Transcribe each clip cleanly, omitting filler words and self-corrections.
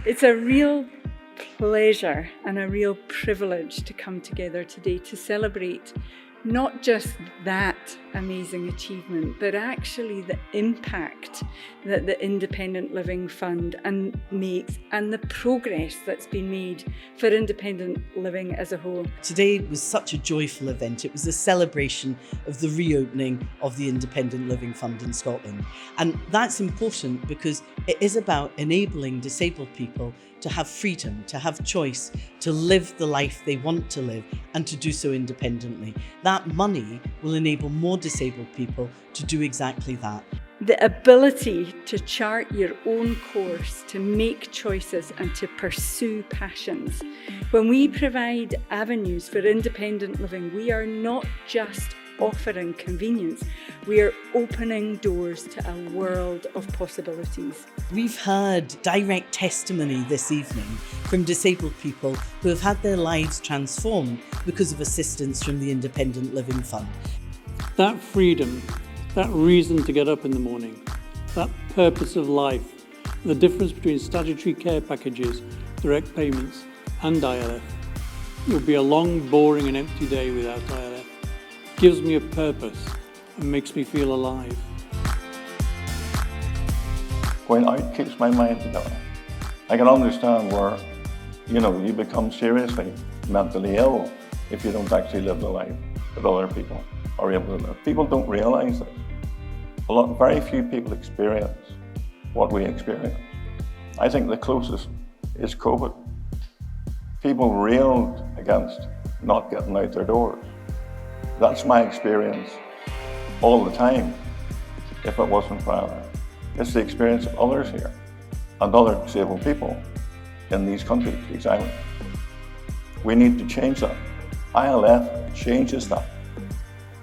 It's a real pleasure and a real privilege to come together today to celebrate not just that amazing achievement, but actually the impact that the Independent Living Fund makes and the progress that's been made for independent living as a whole. Today was such a joyful event. It was a celebration of the reopening of the Independent Living Fund in Scotland. And that's important because it is about enabling disabled people to have freedom, to have choice, to live the life they want to live and to do so independently. That money will enable more disabled people to do exactly that. The ability to chart your own course, to make choices and to pursue passions. When we provide avenues for independent living, we are not just offering convenience, we are opening doors to a world of possibilities. We've heard direct testimony this evening from disabled people who have had their lives transformed because of assistance from the Independent Living Fund. That freedom, that reason to get up in the morning, that purpose of life, the difference between statutory care packages, direct payments and ILF. It would be a long, boring and empty day without ILF. It gives me a purpose and makes me feel alive. Going out keeps my mind together. I can understand where, you become seriously mentally ill if you don't actually live the life that other people are able to live. People don't realise this. Very few people experience what we experience. I think the closest is COVID. People railed against not getting out their doors. That's my experience all the time, if it wasn't for ILF. It's the experience of others here and other disabled people in these countries, these islands. We need to change that. ILF changes that.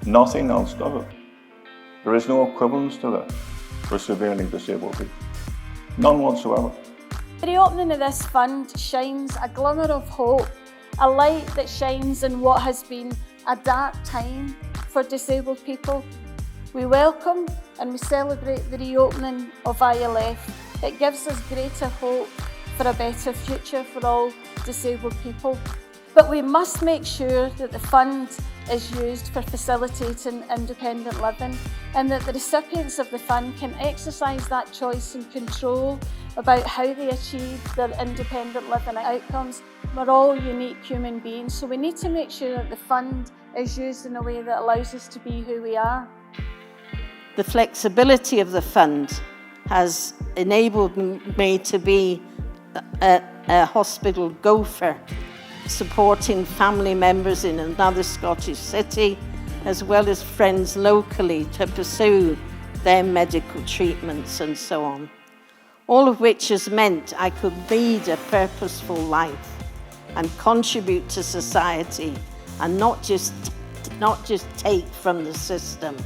Nothing else does it. There is no equivalence to this for severely disabled people. None whatsoever. The reopening of this fund shines a glimmer of hope, a light that shines in what has been a dark time for disabled people. We welcome and we celebrate the reopening of ILF. It gives us greater hope for a better future for all disabled people. But we must make sure that the fund is used for facilitating independent living and that the recipients of the fund can exercise that choice and control about how they achieve their independent living outcomes. We're all unique human beings, so we need to make sure that the fund is used in a way that allows us to be who we are. The flexibility of the fund has enabled me to be a hospital gopher, supporting family members in another Scottish city, as well as friends locally to pursue their medical treatments and so on. All of which has meant I could lead a purposeful life and contribute to society and not just take from the system.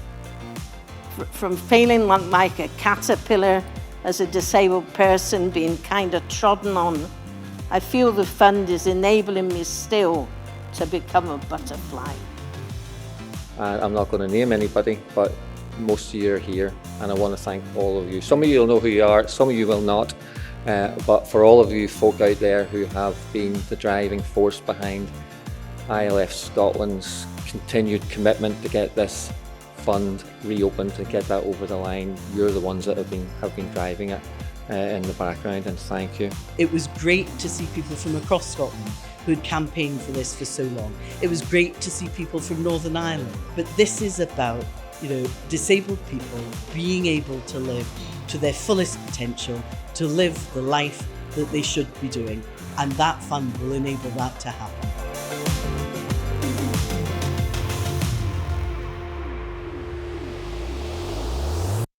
From feeling like a caterpillar as a disabled person, being kind of trodden on, I feel the fund is enabling me still to become a butterfly. I'm not going to name anybody, but most of you are here, and I want to thank all of you. Some of you will know who you are, some of you will not, but for all of you folk out there who have been the driving force behind ILF Scotland's continued commitment to get this fund reopened, to get that over the line, you're the ones that have been driving it in the background, and thank you. It was great to see people from across Scotland who had campaigned for this for so long. It was great to see people from Northern Ireland. But this is about, disabled people being able to live to their fullest potential, to live the life that they should be doing. And that fund will enable that to happen.